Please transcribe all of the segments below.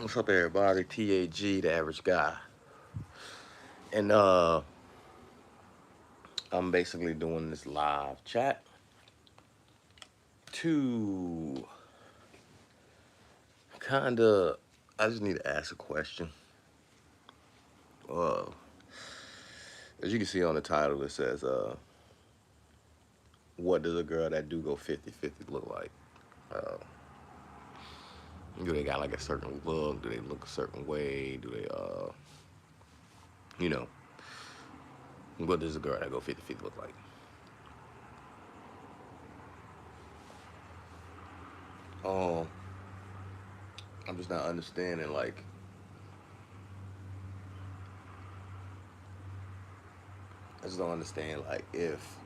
What's up, everybody? T.A.G, the average guy. And I'm basically doing this live chat to kind of, I just need to ask a question. Uh, as you can see on the title, it says, what does a girl that do go 50-50 look like? Uh, do they got like a certain look? Do they look a certain way? Do they, you know, what does a girl that go 50-50 look like? Um, I'm just not understanding, like, I just don't understand, like, if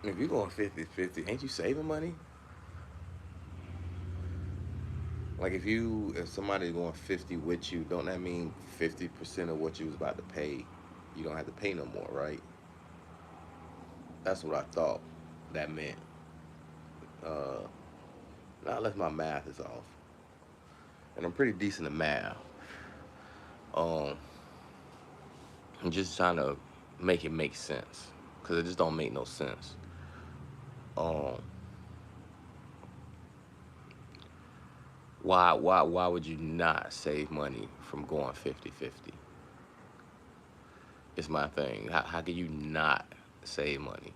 you're going 50-50, ain't you saving money? Like if somebody's going 50 with you, don't that mean 50% of what you was about to pay, you don't have to pay no more, right? That's what I thought that meant. Uh, Not unless my math is off, and I'm pretty decent at math. Um, I'm just trying to make it make sense, cause it just don't make no sense. Um, why would you not save money from going 50-50? It's my thing. How can you not save money?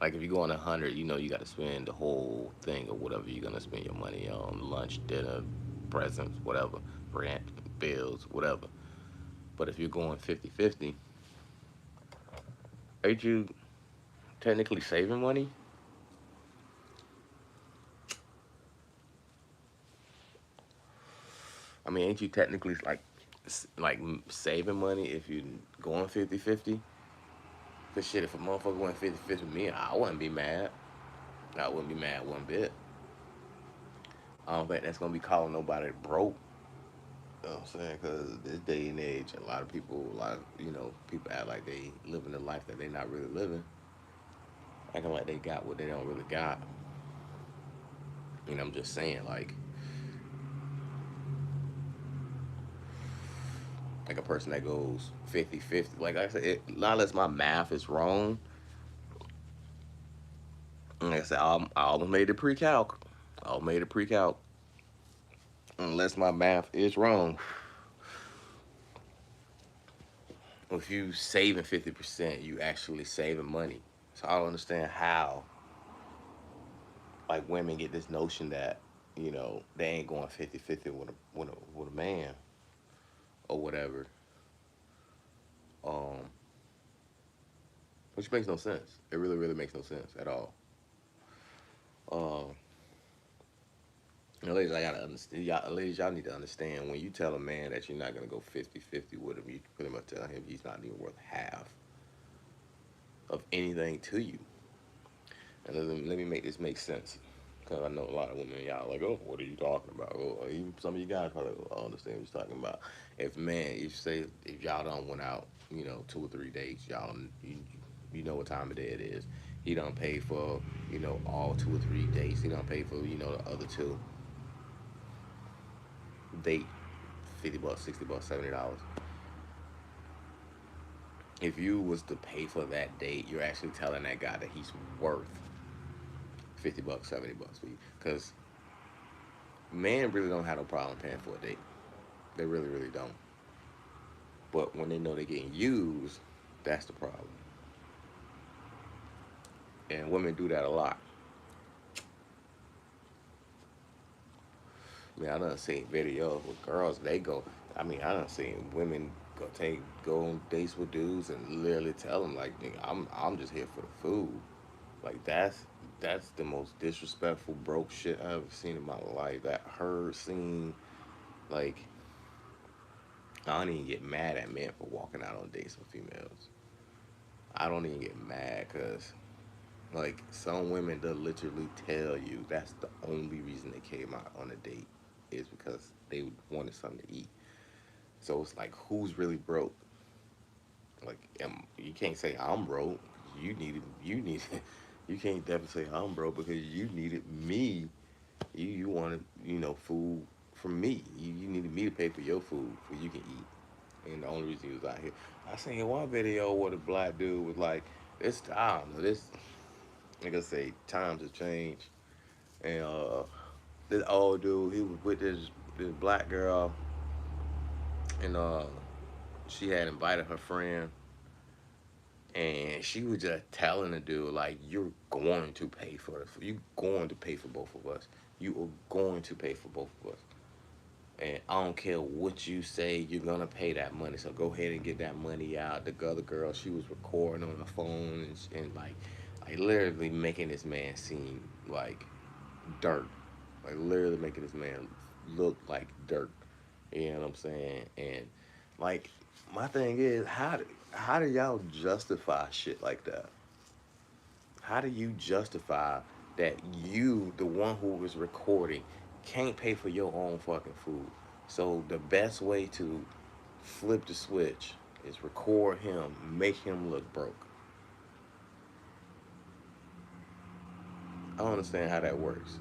Like if you go on 100, you know you got to spend the whole thing or whatever you're gonna spend your money on: lunch, dinner, presents, whatever, rent, bills, whatever. But if you're going 50-50, ain't you technically saving money? I mean, ain't you technically like saving money if you going 50-50? Cause shit, if a motherfucker went 50-50 with me, I wouldn't be mad. I wouldn't be mad one bit. I don't think that's gonna be calling nobody broke. You know what I'm saying? Because this day and age, a lot of people, people act like they living a life that they not really living, acting like they got what they don't really got. And I'm just saying, like a person that goes 50-50, like I said, not unless my math is wrong. Like I said, I almost made it pre-calc. I almost made it pre-calc. Unless my math is wrong, if you saving 50%, you actually saving money. So I don't understand how like women get this notion that they ain't going 50-50 with a man or whatever, um which makes no sense. It really makes no sense at all. um Ladies, I gotta understand, y'all need to understand, when you tell a man that you're not gonna go 50-50 with him, you pretty much tell him he's not even worth half of anything to you. And let me make this make sense, because I know a lot of women, y'all like, oh, what are you talking about? Oh, even some of you guys probably don't understand what you're talking about. If y'all don't went out, 2 or 3 dates, you know what time of day it is. He don't pay for, all 2 or 3 dates. He don't pay for, the other two date, $50, $60, $70. If you was to pay for that date, you're actually telling that guy that he's worth $50, $70 for you. Because men really don't have no problem paying for a date. They really don't. But when they know they're getting used, that's the problem. And women do that a lot. I mean, I done seen videos with girls. They go. I mean, I done seen women go on dates with dudes and literally tell them like, "Nigga, I'm just here for the food." Like that's the most disrespectful broke shit I've ever seen in my life. That heard seen, like, I don't even get mad at men for walking out on dates with females. I don't even get mad because, like, some women they'll literally tell you that's the only reason they came out on a date is because they wanted something to eat. So it's like, who's really broke? Like, you can't say I'm broke. You needed, you can't definitely say I'm broke because you needed me. You wanted, food for me. You needed me to pay for your food so you can eat. And the only reason he was out here, I seen one video where the black dude was like, "This I don't know this." Like I say, times have changed, and this old dude, he was with this black girl, and she had invited her friend, and she was just telling the dude like, "You're going to pay for it. You going to pay for both of us. You are going to pay for both of us." And I don't care what you say, you're gonna pay that money. So go ahead and get that money out. The other girl, she was recording on her phone and like literally making this man seem like dirt. Like literally making this man look like dirt. You know what I'm saying? And like my thing is, how do y'all justify shit like that? How do you justify that you, the one who was recording, can't pay for your own fucking food? So the best way to flip the switch is record him, make him look broke. I don't understand how that works.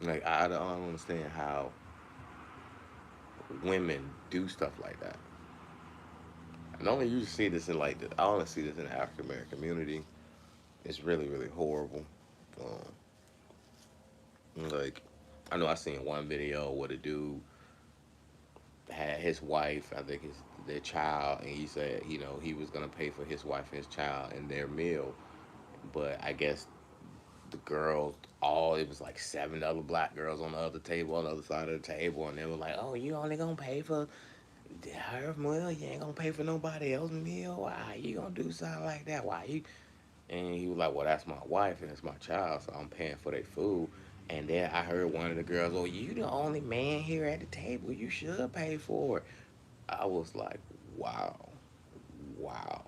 Like I don't understand how women do stuff like that. And only you see this in like I only see this in the African American community. It's really really horrible. Like I know I seen one video where the dude had his wife, I think his their child, and he said, he was gonna pay for his wife and his child and their meal, but I guess the girls, all it was like seven other black girls on the other table, on the other side of the table, and they were like, "Oh, you only gonna pay for her meal? You ain't gonna pay for nobody else's meal? Why you gonna do something like that? Why you?" And he was like, "Well, that's my wife and it's my child, so I'm paying for their food." And then I heard one of the girls, "Oh, you the only man here at the table. You should pay for it." I was like, wow, wow,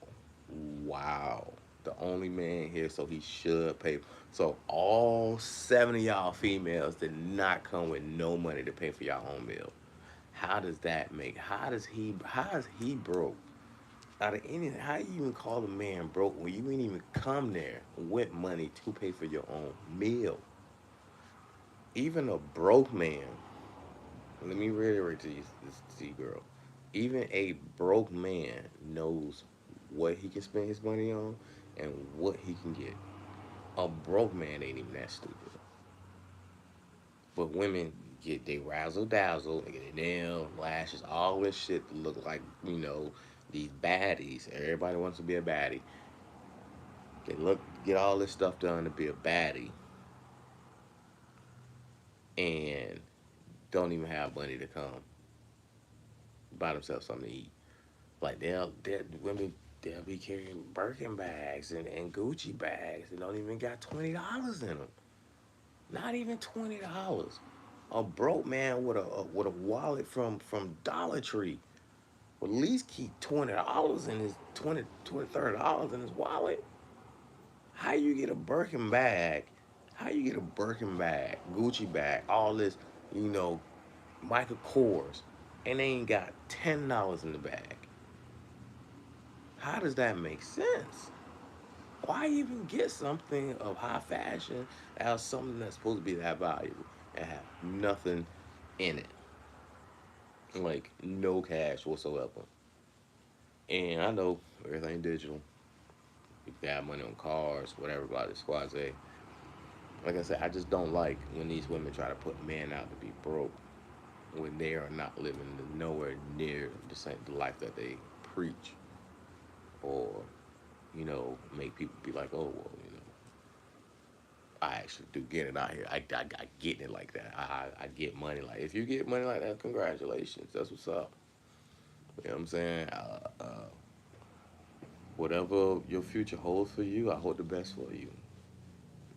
wow. The only man here, so he should pay. So all 70 of y'all females did not come with no money to pay for y'all own meal. How does that make? How is he broke? Out of any, how you even call a man broke when you ain't even come there with money to pay for your own meal? Even a broke man, let me reiterate to you, girl. Even a broke man knows what he can spend his money on and what he can get. A broke man ain't even that stupid. But women get they razzle dazzle and get their nails, lashes, all this shit to look like, these baddies. Everybody wants to be a baddie. They get all this stuff done to be a baddie and don't even have money to come buy themselves something to eat. Like they'll women they'll be carrying Birkin bags and Gucci bags and don't even got $20 in them. Not even $20. A broke man with a wallet from Dollar Tree will at least keep $20 in his 30 dollars in his wallet. How you get a Birkin bag? How you get a Birkin bag, Gucci bag, all this, you know, Michael Kors, and they ain't got $10 in the bag? How does that make sense? Why even get something of high fashion as something that's supposed to be that valuable and have nothing in it? Like no cash whatsoever. And I know everything digital. You can have money on cars, whatever, blah, this squad say. Like I said, I just don't like when these women try to put men out to be broke when they are not living nowhere near the life that they preach, or make people be like, oh well, I actually do get it out here. I get it like that. I get money like if you get money like that, congratulations. That's what's up. You know what I'm saying? Whatever your future holds for you, I hope the best for you.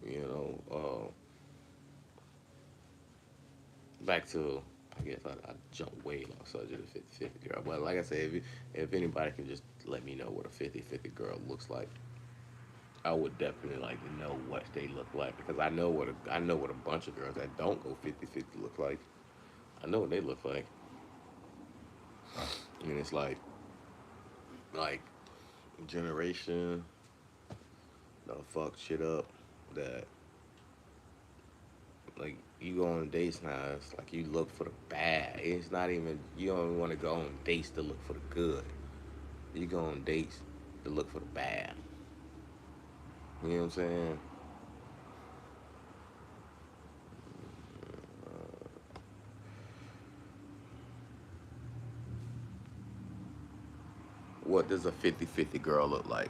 You back to I guess I jumped way off subject of 50-50 girl. But like I said, if anybody can just let me know what a 50-50 girl looks like, I would definitely like to know what they look like because I know what a bunch of girls that don't go 50-50 look like. I know what they look like. And it's like generation the fuck shit up that like you go on dates now, it's like you look for the bad. It's not even you don't want to go on dates to look for the good. You go on dates to look for the bad. You know what I'm saying? What does a 50-50 girl look like?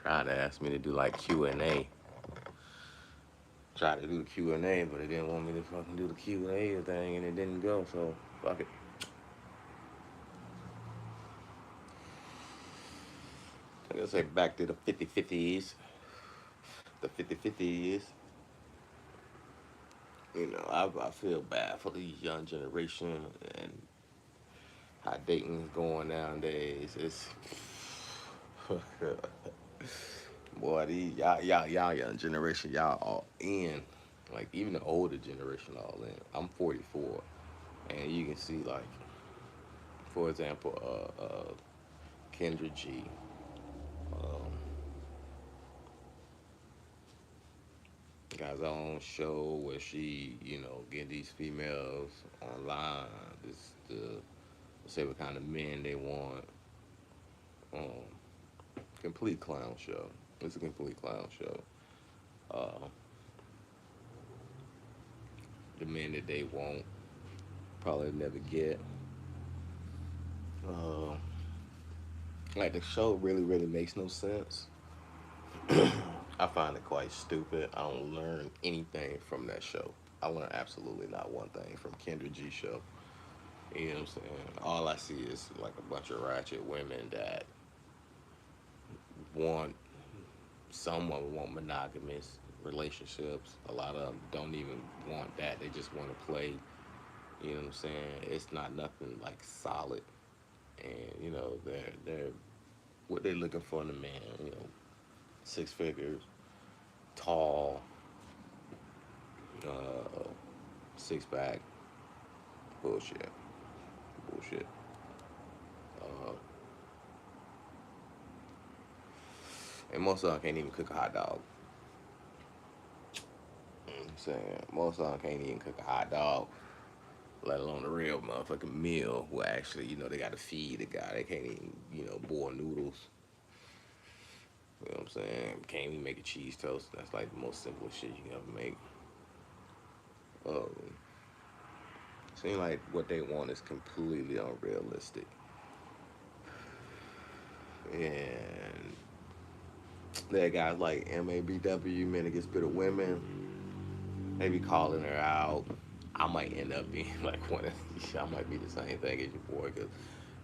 Tried to ask me to do like Q&A. Tried to do the Q&A, but it didn't want me to fucking do the Q&A thing, and it didn't go. So fuck it. I guess say back to the 50-50s. The 50-50s. I feel bad for the young generation and how dating is going nowadays. It's boy, these y'all young generation, y'all all in. Like even the older generation all in. I'm 44, and you can see like, for example, Kendra G. Um, got her own show where she, get these females online. This the say what kind of men they want. Um, Complete clown show. It's a complete clown show. Uh, the men that they want probably never get. Uh, like the show really makes no sense. I find it quite stupid. I don't learn anything from that show. I learn absolutely not one thing from Kendra G show. You know what I'm saying? All I see is like a bunch of ratchet women that want someone want monogamous relationships. A lot of them don't even want that. They just want to play. You know what I'm saying? It's not nothing like solid. And they're what they're looking for in a man. 6 figures, tall, uh, six pack, bullshit, bullshit. Uh, and most of them can't even cook a hot dog. You know what I'm saying most of them can't even cook a hot dog, let alone a real motherfucking meal. Where actually, they got to feed the guy. They can't even, boil noodles. You know what I'm saying? Can't even make a cheese toast. That's like the most simplest shit you can ever make. Um, Seem like what they want is completely unrealistic. And there guys like MABW, men against bitter women, they be calling her out. I might end up being like one of I might be the same thing as your boy, cause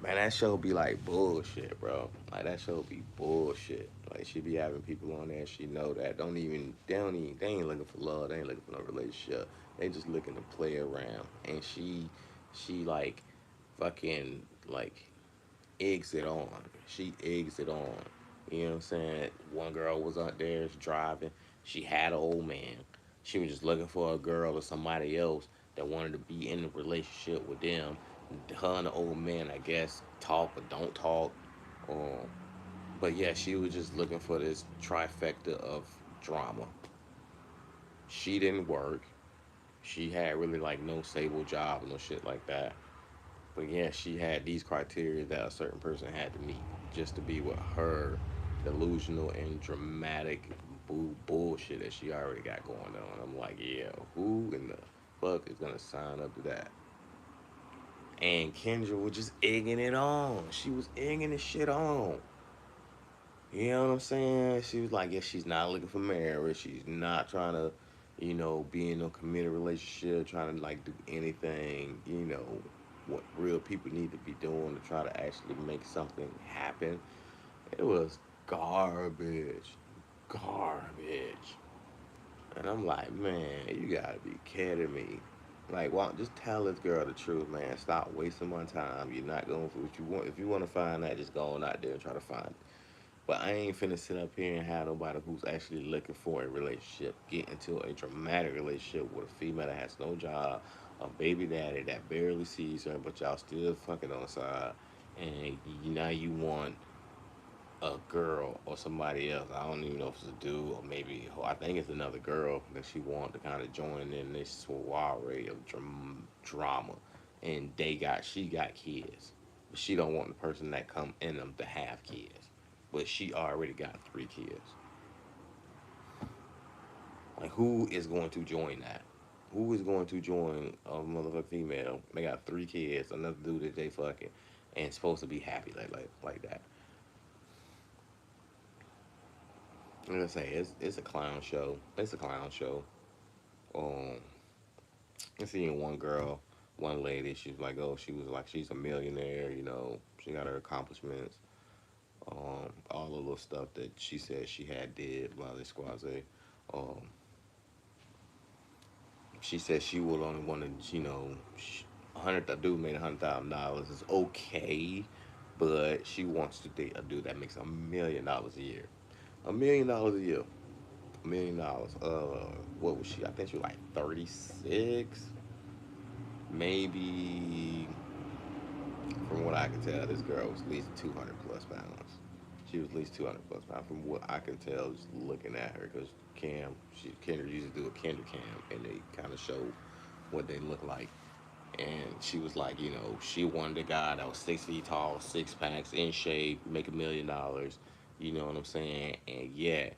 man, that show be like bullshit, bro. Like that show be bullshit. Like she be having people on there, she know that. They ain't looking for love. They ain't looking for no relationship. They just looking to play around. And she like fucking like eggs it on. She eggs it on. You know what I'm saying? One girl was out there driving. She had an old man. She was just looking for a girl or somebody else that wanted to be in a relationship with them. Her and the old man, I guess, talk or don't talk. Um, But yeah, she was just looking for this trifecta of drama. She didn't work. She had really like no stable job, no shit like that. But yeah, she had these criteria that a certain person had to meet just to be with her delusional and dramatic bullshit that she already got going on. I'm like, yeah, who in the fuck is gonna sign up to that? And Kendra was just egging it on. She was egging this shit on. You know what I'm saying? She was like, yeah, she's not looking for marriage. She's not trying to, be in a committed relationship, trying to like do anything, what real people need to be doing to try to actually make something happen. It was garbage. Garbage. And I'm like, man, you gotta be kidding me. Like, why just tell this girl the truth, man. Stop wasting my time. You're not going for what you want. If you want to find that, just go on out there and try to find it. But I ain't finna sit up here and have nobody who's actually looking for a relationship get into a dramatic relationship with a female that has no job, a baby daddy that barely sees her, but y'all still fucking on the side. And now you want a girl or somebody else. I don't even know if it's a dude or maybe I think it's another girl that she want to kind of join in this soiree of drama. And she got kids, but she don't want the person that come in them to have kids. But she already got 3 kids. Like who is going to join that? Who is going to join a motherfucking female? They got 3 kids, another dude that they fucking, and supposed to be happy like that. I'm gonna say it's a clown show. It's a clown show. Um, I seen one girl, one lady. She was like, oh, she was like, she's a millionaire. She got her accomplishments. All the little stuff that she said she had did while this squaze. Um, she said she would only want to, a dude made $100,000 is okay, but she wants to date a dude that makes $1 million a year. $1 million a year. $1 million. What was she? I think she was like 36, maybe. From what I can tell, this girl was at least 200 plus pounds. She was at least 200 plus pounds from what I can tell just looking at her. Because Kendra used to do a Kendra cam, and they kind of show what they look like. And she was like, she wanted a guy that was 6 feet tall, six packs, in shape, make $1 million. You know what I'm saying? And yeah,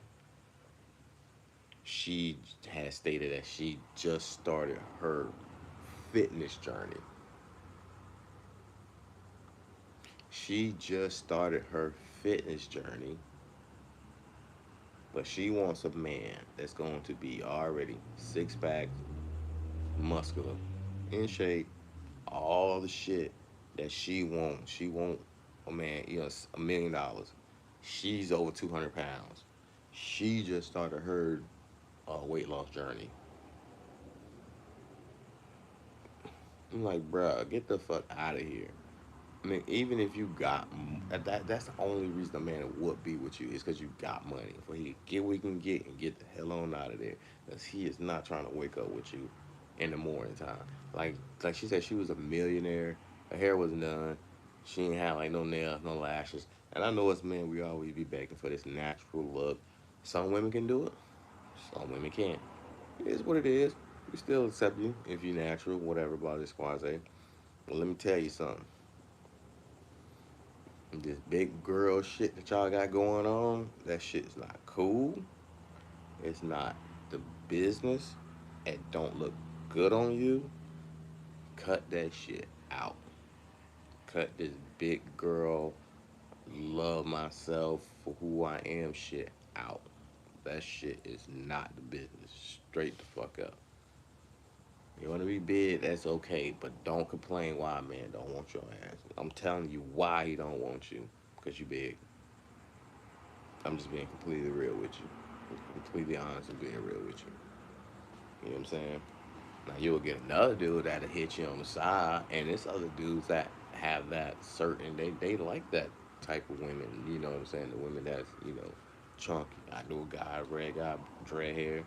she has stated that she just started her fitness journey. She just started her fitness journey, but she wants a man that's going to be already six pack, muscular, in shape, all the shit that she wants. She want a man, $1 million. She's over 200 pounds. She just started her weight loss journey. I'm like, bruh, get the fuck out of here. I mean, even if you got that's the only reason a man would be with you is because you got money. For he get what he can get and get the hell on out of there. Because he is not trying to wake up with you in the morning time. Like she said, she was a millionaire. Her hair wasn't done. She ain't had like no nails, no lashes. And I know as men, we always be begging for this natural look. Some women can do it. Some women can't. It is what it is. We still accept you if you're natural, whatever about this quasi. Well, let me tell you something. This big girl shit that y'all got going on, that shit's not cool. It's not the business. It don't look good on you. Cut that shit out. Cut this big girl, love myself for who I am shit out. That shit is not the business. Straight the fuck up. You want to be big, that's okay, but don't complain why a man don't want your ass. I'm telling you why he don't want you, because you big. I'm just being completely real with you. Completely honest and being real with you. You know what I'm saying? Now you'll get another dude that'll hit you on the side, and there's other dudes that have that certain they like that type of women. You know what I'm saying? The women that's chunky. I knew a guy, red guy, dread hair,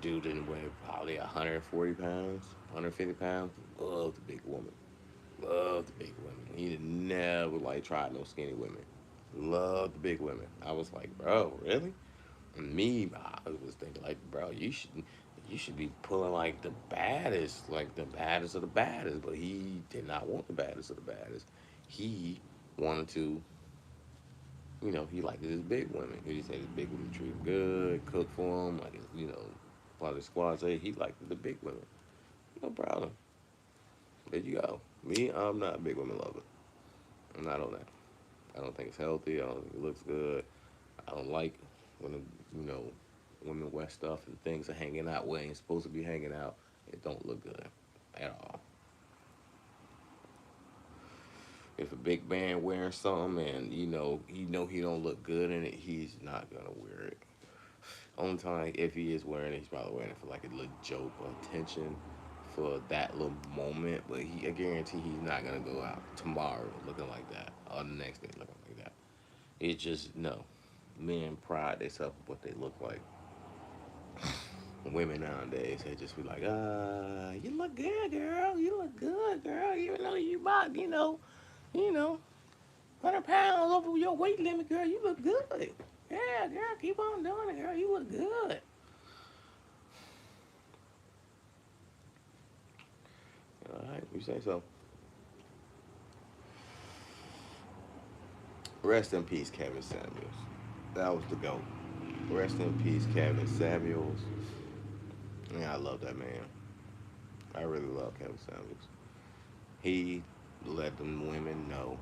dude didn't weigh probably 140 pounds, 150 pounds. Love the big woman. Love the big women. He never like tried no skinny women. Love the big women. I was like, bro, really? And me, I was thinking like, bro, you should be pulling like the baddest of the baddest. But he did not want the baddest of the baddest. He wanted to, he liked his big women. He said his big women treat him good, cook for him, like part of the squad say he liked the big women. No problem. There you go. Me, I'm not a big women lover. I'm not on that. I don't think it's healthy. I don't think it looks good. I don't like when you know women wear stuff and things are hanging out where ain't supposed to be hanging out. It don't look good at all. If a big man wearing something and he don't look good in it, he's not gonna wear it. Only time if he is wearing it, he's probably wearing it for like a little joke or attention for that little moment. But I guarantee he's not gonna go out tomorrow looking like that or the next day looking like that. It just no. Men pride themselves with what they look like. Women nowadays, they just be like, you look good, girl. You look good, girl. Even though you about, you know, 100 pounds over your weight limit, girl. You look good. Yeah, girl, keep on doing it, girl. You look good. All right, you say so. Rest in peace, Kevin Samuels. That was the GOAT. Rest in peace, Kevin Samuels. Yeah, I love that man. I really love Kevin Samuels. He let them women know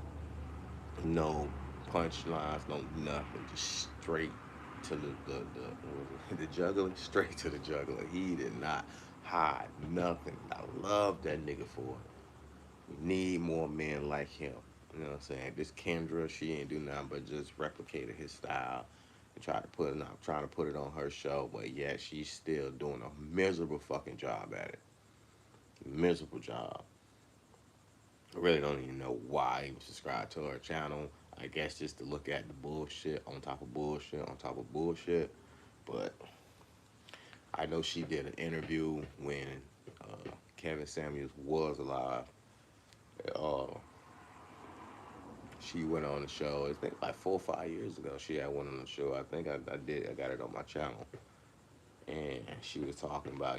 no punchlines, no nothing, just straight to the juggler, straight to the juggler. He did not hide nothing. I love that nigga for it. We need more men like him. You know what I'm saying? This Kendra, she ain't do nothing but just replicated his style and trying to put it on her show, but yet she's still doing a miserable fucking job at it. Miserable job. I really don't even know why he was subscribed to her channel. I guess just to look at the bullshit on top of bullshit on top of bullshit. But I know she did an interview when Kevin Samuels was alive. Uh, she went on the show. I think like 4 or 5 years ago. She had one on the show. I think I did. I got it on my channel. And she was talking about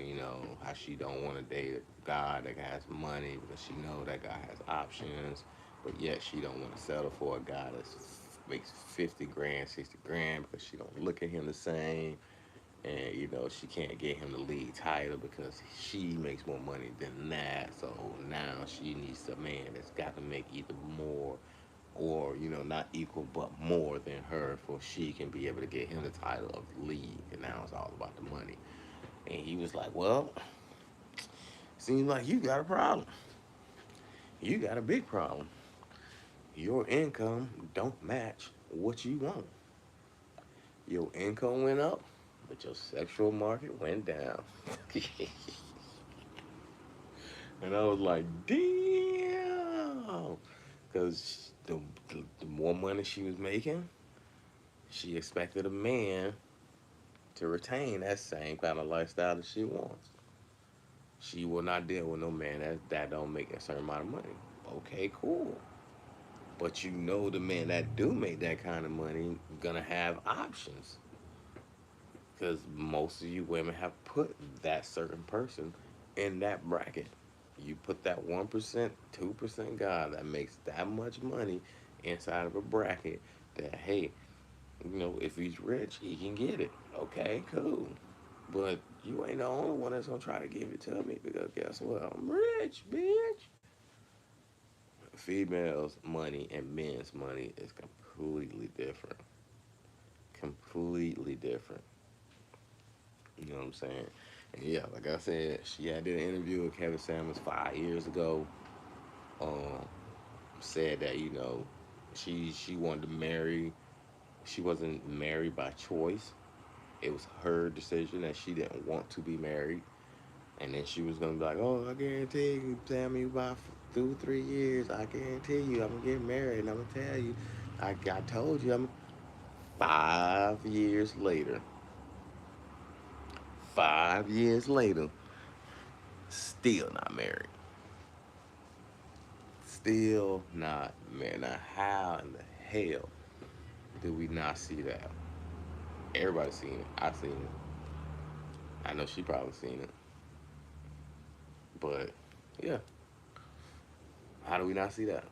how she don't want to date a guy that has money because she know that guy has options, but yet she don't want to settle for a guy that makes 50 grand, 60 grand because she don't look at him the same, and she can't get him the lead title because she makes more money than that. So now she needs a man that's got to make either more or not equal but more than her for she can be able to get him the title of lead. And now it's all about the money. And he was like, well, seems like you got a problem. You got a big problem. Your income don't match what you want. Your income went up, but your sexual market went down. And I was like, damn. Because the more money she was making, she expected a man to retain that same kind of lifestyle that she wants. She will not deal with no man that don't make a certain amount of money. Okay, cool. But the men that do make that kind of money gonna have options. Because most of you women have put that certain person in that bracket. You put that 1%, 2% guy that makes that much money inside of a bracket that, hey, if he's rich, he can get it. Okay, cool. But you ain't the only one that's gonna try to give it to me because guess what? I'm rich, bitch. Females' money and men's money is completely different. Completely different. You know what I'm saying? And yeah, like I said, she had did an interview with Kevin Samuels 5 years ago. Um, Said that she wanted to marry. She wasn't married by choice. It was her decision that she didn't want to be married. And then she was gonna be like, "Oh, I guarantee you, Sammy, about 2, 3 years, I guarantee you, I'm gonna get married, and I'm gonna tell you, I told you, I'm." 5 years later, 5 years later, still not married. Still not married. Now, how in the hell? Do we not see that? Everybody's seen it. I seen it. I know she probably seen it. But yeah, how do we not see that?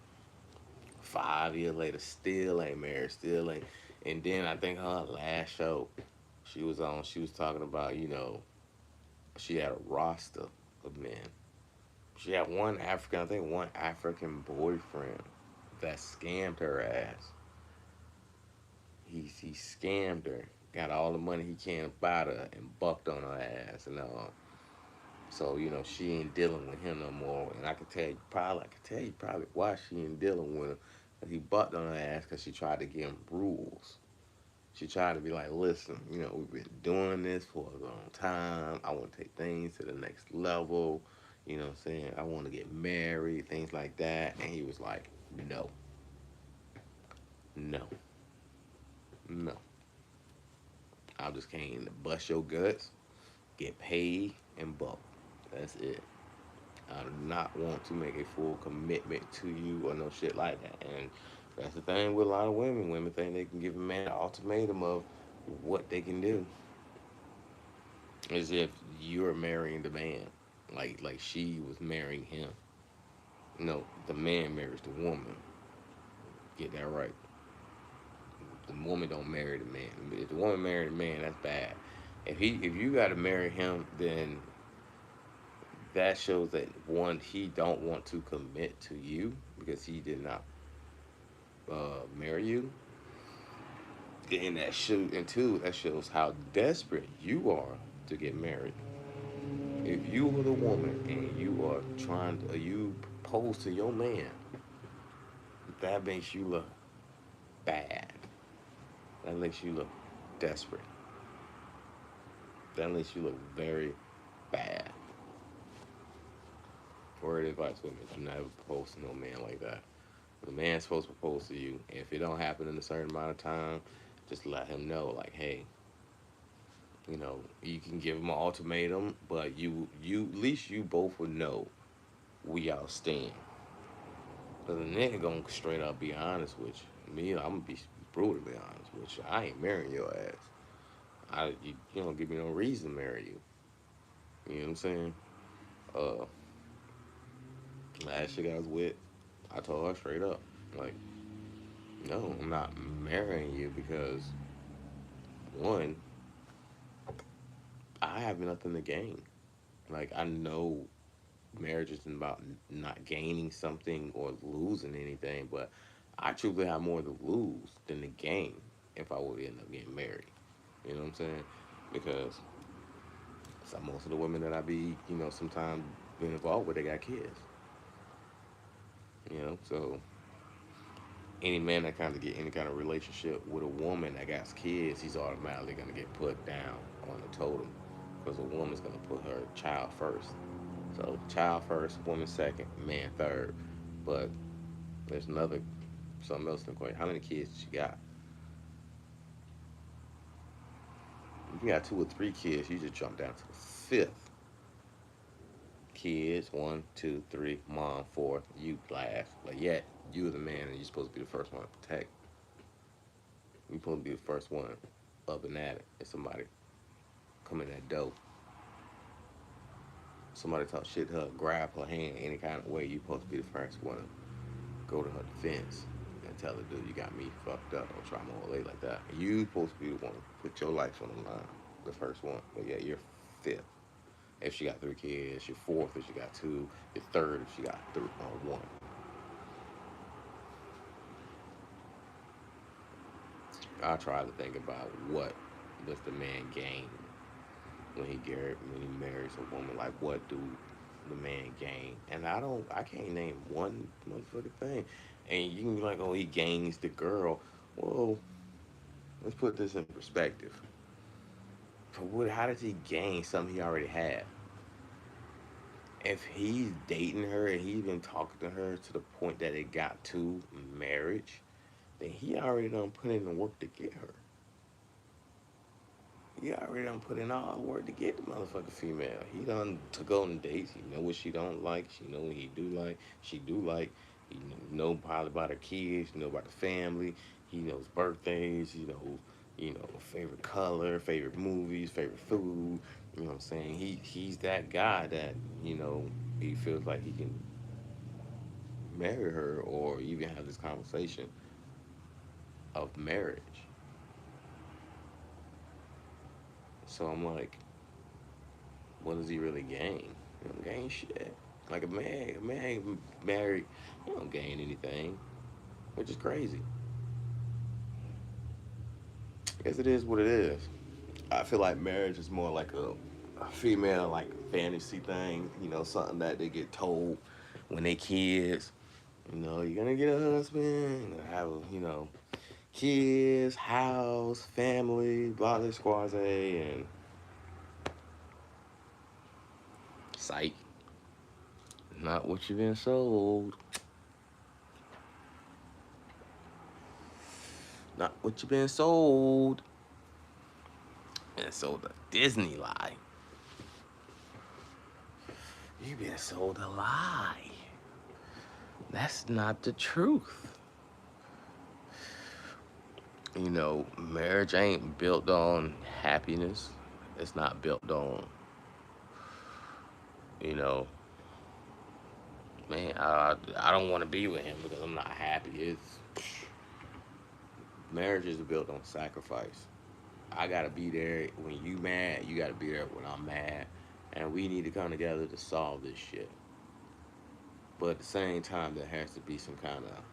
5 years later, still ain't married, still ain't. And then I think her last show she was on, she was talking about, she had a roster of men. She had one African, I think one African boyfriend that scammed her ass. He scammed her, got all the money he can about her, and bucked on her ass. And so she ain't dealing with him no more. And I could tell you probably why she ain't dealing with him. He bucked on her ass because she tried to give him rules. She tried to be like, listen, we've been doing this for a long time. I want to take things to the next level. You know what I'm saying? I want to get married, things like that. And he was like, no, no, no. I just came to bust your guts, get paid, and buck. That's it. I do not want to make a full commitment to you or no shit like that. And that's the thing with a lot of women. Women think they can give a man an ultimatum of what they can do, as if you're marrying the man, like she was marrying him. No, the man marries the woman. Get that right. The woman don't marry the man. If the woman married the man, that's bad. If you got to marry him, then that shows that one, he don't want to commit to you because he did not marry you, and two, that shows how desperate you are to get married. If you were the woman and you are you propose to your man, that makes you look bad. That makes you look desperate. That makes you look very bad. Word advice, women: do not ever propose to no man like that. The man's supposed to propose to you. If it don't happen in a certain amount of time, just let him know, like, hey, you can give him an ultimatum, but at least you both would know we outstand. Cause a nigga gonna straight up be honest with you. Me, I'm gonna be brutally honest with you. I ain't marrying your ass. You don't give me no reason to marry you. You know what I'm saying? Uh, last chick I was with, I told her straight up, like, no, I'm not marrying you because one, I have nothing to gain. Like, I know marriage isn't about not gaining something or losing anything, but I truly have more to lose than to gain if I would end up getting married. You know what I'm saying? Because most of the women that I be, sometimes been involved with, they got kids. So any man that kind of get any kind of relationship with a woman that got kids, he's automatically gonna get put down on the totem because a woman's gonna put her child first. So child first, woman second, man third. But there's another something else in the question. How many kids did you got? If you got two or three kids, you just jump down to the fifth. Kids, one, two, three, mom, fourth, you last. But yet, you the man and you're supposed to be the first one to protect. You're supposed to be the first one up and at it. If somebody come in that door, somebody talk shit to her, grab her hand any kind of way, you're supposed to be the first one to go to her defense and tell her, dude, you got me fucked up. Don't try my old lady like that. You supposed to be the one to put your life on the line, the first one. But yeah, you're fifth if she got three kids. You're fourth if she got two. You're third if she got one. I try to think about what does the man gain when he marries a woman. Like, what do the man gain? And I can't name one motherfucking thing. And you can be like, oh, he gains the girl. Well, let's put this in perspective. How does he gain something he already had? If he's dating her and he's been talking to her to the point that it got to marriage, then he already done put in the work to get her. He already done put in all the work to get the motherfucking female. He done to go on dates. He know what she don't like. She know what he do like. She do like. He know probably about her kids. Know about the family. He knows birthdays. Favorite color, favorite movies, favorite food. You know what I'm saying? He's that guy that you know he feels like he can marry her or even have this conversation of marriage. So I'm like, what does he really gain? He don't gain shit. Like a man ain't married, he don't gain anything, which is crazy. I guess it is what it is. I feel like marriage is more like a female like fantasy thing, something that they get told when they kids. You're gonna get a husband, you're gonna have kids, house, family, blah blah squaze, and psych. Not what you've been sold. Not what you've been sold. Been sold a Disney lie. You've been sold a lie. That's not the truth. Marriage ain't built on happiness. It's not built on, you know, man, I don't want to be with him because I'm not happy. Marriage is built on sacrifice. I gotta be there when you mad. You gotta be there when I'm mad, and we need to come together to solve this shit. But at the same time, there has to be some kind of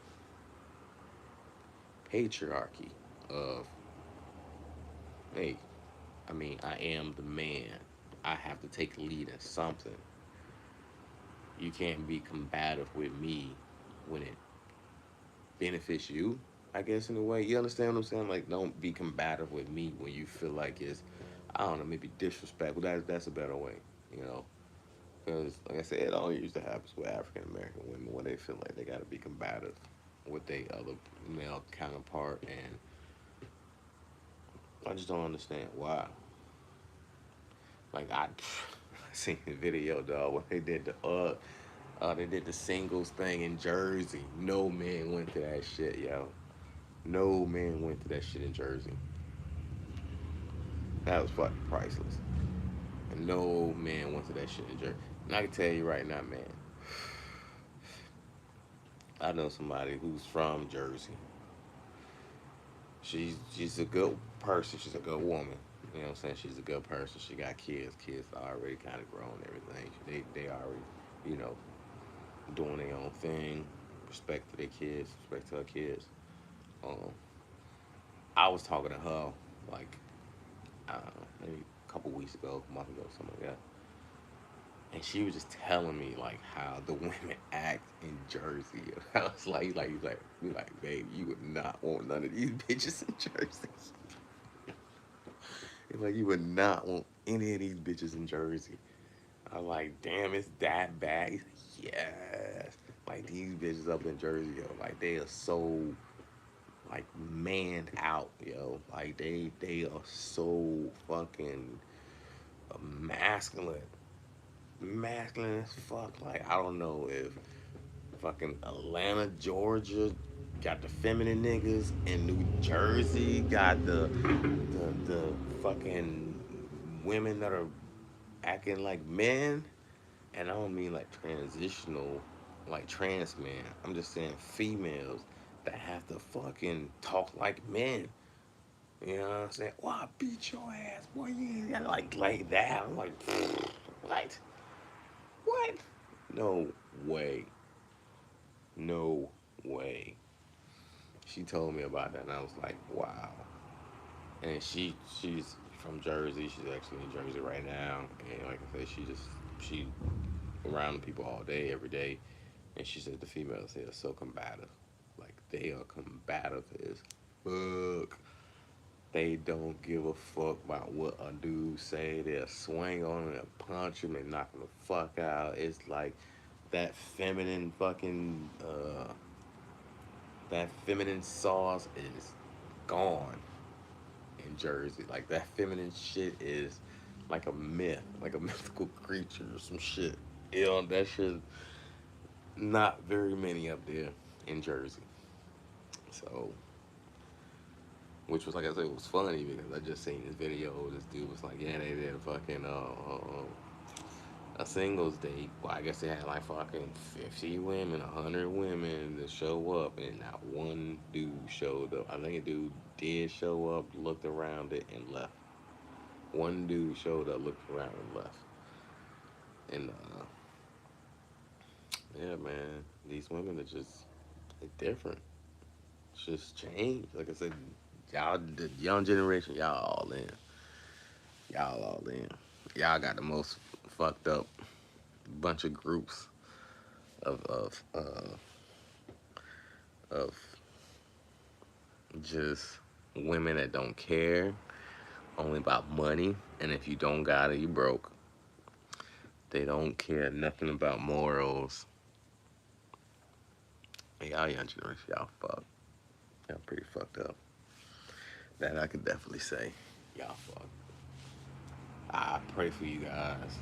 patriarchy of, hey, I am the man. I have to take lead in something. You can't be combative with me when it benefits you, I guess, in a way. You understand what I'm saying? Like, don't be combative with me when you feel like it's, I don't know, maybe disrespectful. That's a better way, you know? Because, like I said, it only usually happens with African American women when they feel like they got to be combative with their other male counterpart. And I just don't understand why. Like, I seen the video, dog, when they did the singles thing in Jersey. No man went to that shit, yo. No man went to that shit in Jersey. That was fucking priceless. And no man went to that shit in Jersey. And I can tell you right now, man, I know somebody who's from Jersey. She's a good person. She's a good woman. You know what I'm saying? She's a good person. She got kids. Kids are already kind of grown and everything. They already, you know, doing their own thing. Respect to their kids. Respect to her kids. Um, I was talking to her like I don't know, maybe a couple weeks ago, a month ago, something like that. And she was just telling me like how the women act in Jersey. I was babe, you would not want none of these bitches in Jersey. Like, you would not want any of these bitches in Jersey. I'm like, damn, it's that bad. He's like, yes. Like, these bitches up in Jersey, yo, like they are so like manned out, yo. Like they are so fucking masculine. Masculine as fuck. Like, I don't know if fucking Atlanta, Georgia got the feminine niggas, and New Jersey got the fucking women that are acting like men. And I don't mean like transitional, like trans men. I'm just saying females that have to fucking talk like men. You know what I'm saying? Well, I beat your ass, boy. You ain't got like that. I'm like, what? What? No way. No way. She told me about that, and I was like, wow. And she's from Jersey. She's actually in Jersey right now, and like I said, she around people all day, every day. And she said the females here are so combative. Like, they are combative as fuck. They don't give a fuck about what a dude say. They'll swing on him, they'll punch him, they knock him the fuck out. It's like that feminine fucking that feminine sauce is gone in Jersey. Like, that feminine shit is like a myth, like a mythical creature or some shit. That shit not very many up there in Jersey. So which was like I said, it was funny because I just seen this video. This dude was like, yeah, they did a fucking a singles date. Well, I guess they had like fucking 50 women, 100 women to show up, and not one dude showed up. I think a dude did show up, looked around it, and left. One dude showed up, looked around, and left. And yeah, man, these women are just they're different. It's just changed. Like I said, y'all, the young generation, y'all all in. Y'all all in. Y'all got the most fucked up bunch of groups of just women that don't care, only about money, and if you don't got it, you broke. They don't care nothing about morals. Hey, y'all young generation, y'all fucked. Y'all pretty fucked up. That I could definitely say. Y'all fucked. I pray for you guys.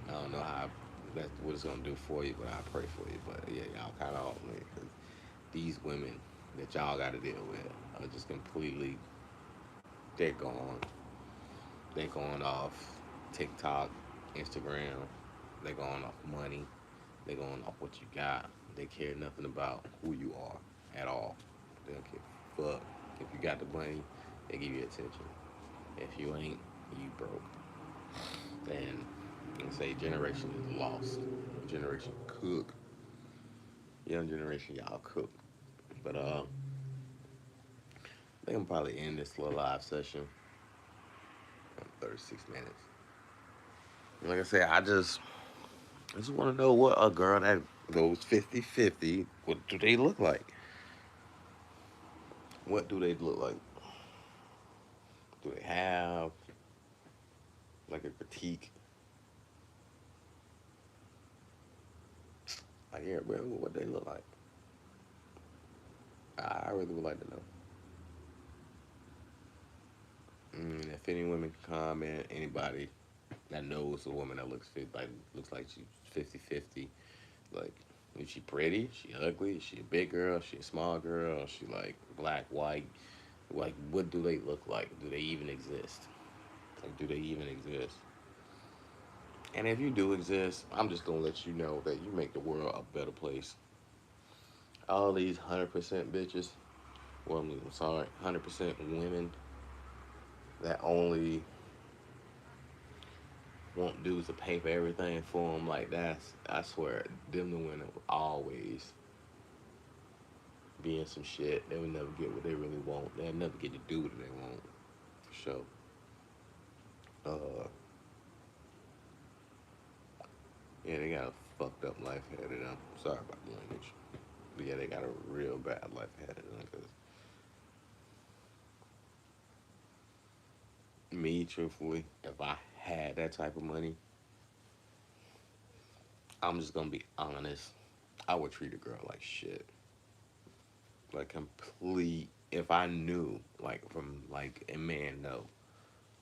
I don't know how that's what it's gonna do for you, but I pray for you. But yeah, y'all kind of all in because these women that y'all got to deal with are just completely they're gone. They're going off TikTok, Instagram. They're going off money. They're going off what you got. They care nothing about who you are at all. They don't give a fuck. If you got the money, they give you attention. If you ain't, you broke. And say generation is lost. Generation cook. Young generation, y'all cook. But they can probably end this little live session in 36 minutes. Like I said, I just want to know what a girl that goes 50-50, what do they look like? What do they look like? Do they have like a critique? Like, yeah, bro, what they look like? I really would like to know. If any women can comment, anybody that knows a woman that looks like she's 50-50, like is she pretty? Is she ugly? Is she a big girl? Is she a small girl? Is she like black, white? Like what do they look like? Do they even exist? Like do they even exist? And if you do exist, I'm just gonna let you know that you make the world a better place. All these 100% bitches, well, I'm sorry, 100% women that only want dudes to pay for everything for them, like that's, I swear, them the women will always be in some shit. They will never get what they really want. They'll never get to do what they want, for sure. Uh, yeah, they got a fucked up life ahead of them. Sorry about the language. But yeah, they got a real bad life ahead of them. Cause me, truthfully, if I had that type of money, I'm just gonna be honest. I would treat a girl like shit. Like complete. If I knew, like from like a man, no.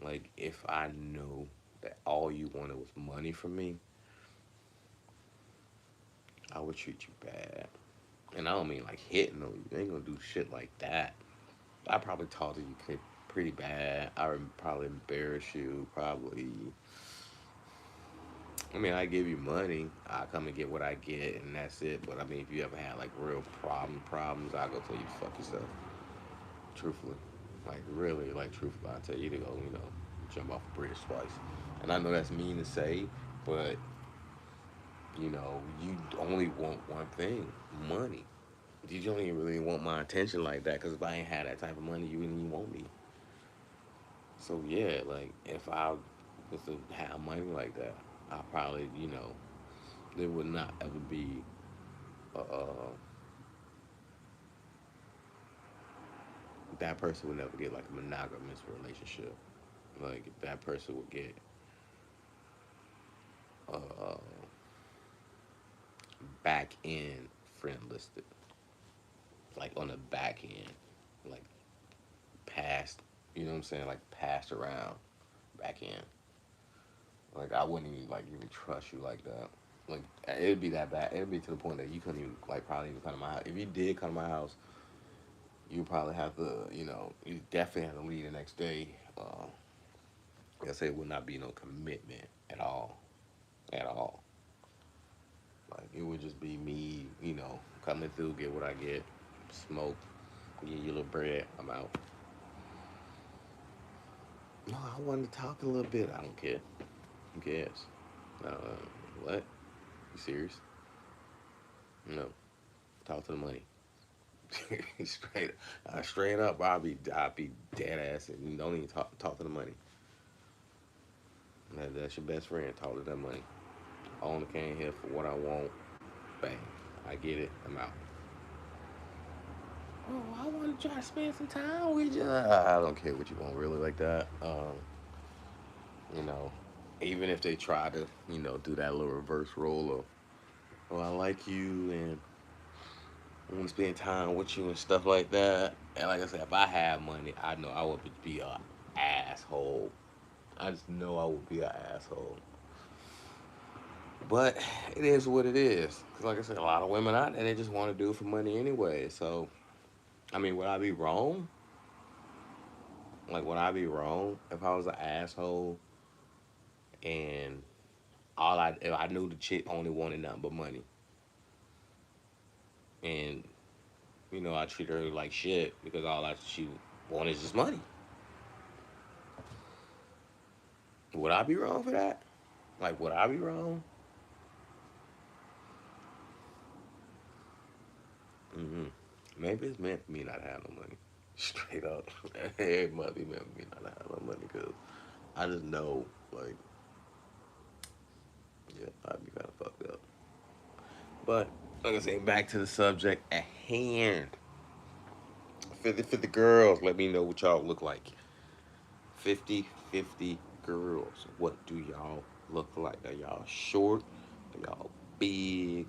Like if I knew that all you wanted was money from me, I would treat you bad. And I don't mean like hitting on you. I ain't gonna do shit like that. I probably talk to you pretty bad. I would probably embarrass you. Probably. I mean, I give you money. I come and get what I get, and that's it. But I mean, if you ever had like real problems, I go tell you to fuck yourself. Truthfully, like really, like truthfully, I tell you to go, jump off a bridge twice. And I know that's mean to say, but you only want one thing, money. You don't even really want my attention like that, because if I ain't had that type of money, you wouldn't even want me. So yeah, like if I was to have money like that, I probably, there would not ever be that person would never get like a monogamous relationship. Like that person would get uh, back end friend listed, like on the back end, like passed. You know what I'm saying? Like passed around back end. Like I wouldn't even like even trust you like that. Like it'd be that bad. It'd be to the point that you couldn't even like probably even come to my house. If you did come to my house, you probably have to, you definitely have to leave the next day. Like I say, it would not be no commitment at all, at all. Like it would just be me, coming through, get what I get, smoke, get you a little bread, I'm out. No, I wanted to talk a little bit. I don't care. Who cares? What? You serious? No. Talk to the money. straight, straight up. I'll be dead ass and you don't even talk to the money. That's your best friend. Talk to that money. I only came here for what I want. Bang. I get it. I'm out. Oh, I want to try to spend some time with you. I don't care what you want, really, like that. You know, even if they try to, do that little reverse role of, oh, I like you and I want to spend time with you and stuff like that. And like I said, if I had money, I know I would be a asshole. I just know I would be an asshole. But it is what it is. Cause like I said, a lot of women out there they just want to do it for money anyway. So I mean, would I be wrong? Like, would I be wrong if I was an asshole and if I knew the chick only wanted nothing but money and I treat her like shit because she wanted is just money? Would I be wrong for that? Like, would I be wrong? Mm-hmm. Maybe it's meant for me not to have no money. Straight up, it must be meant for me not to have no money because I just know, like, yeah, I'd be kind of fucked up. But like I say, back to the subject at hand. For the girls, let me know what y'all look like. 50-50 girls. What do y'all look like? Are y'all short? Are y'all big?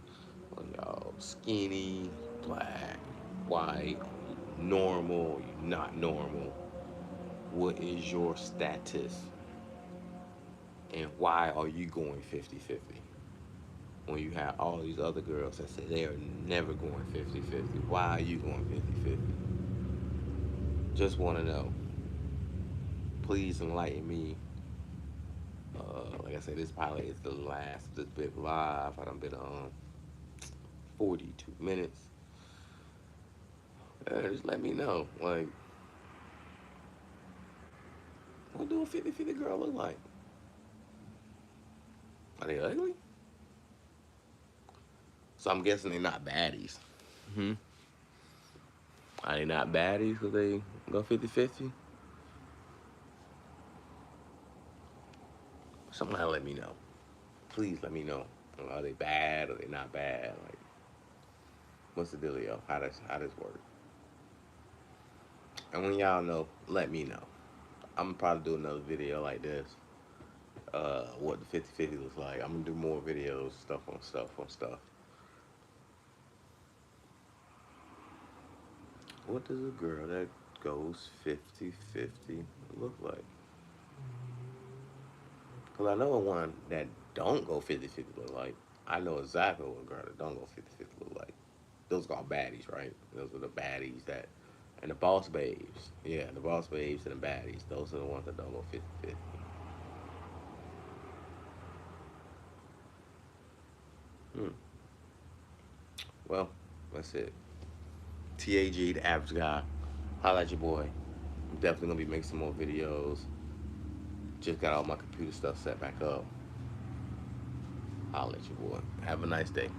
Are y'all skinny? Black? White? Normal? Are you not normal? What is your status? And why are you going 50-50? When you have all these other girls that say they are never going 50-50, why are you going 50-50? Just want to know. Please enlighten me. Like I said, this probably is the last of this big live. I done been on 42 minutes. Just let me know. Like, what do a 50-50 girl look like? Are they ugly? So I'm guessing they're not baddies. Hmm. Are they not baddies because they go 50-50? Somebody let me know. Please let me know. Are they bad? Are they not bad? Like, what's the dealio? How does work? And when y'all know, let me know. I'm gonna probably do another video like this. What the 50-50 looks like. I'm gonna do more videos, stuff on stuff on stuff. What does a girl that goes 50-50 look like? Because I know one that don't go 50-50 look like. I know exactly what a girl that don't go 50-50 look like. Those are called baddies, right? Those are the baddies that, and the boss babes. Yeah, the boss babes and the baddies. Those are the ones that don't go 50-50. Hmm. Well, that's it. T.A.G, the average guy. Holla at your boy. I'm definitely gonna be making some more videos. Just got all my computer stuff set back up. Holla at your boy. Have a nice day.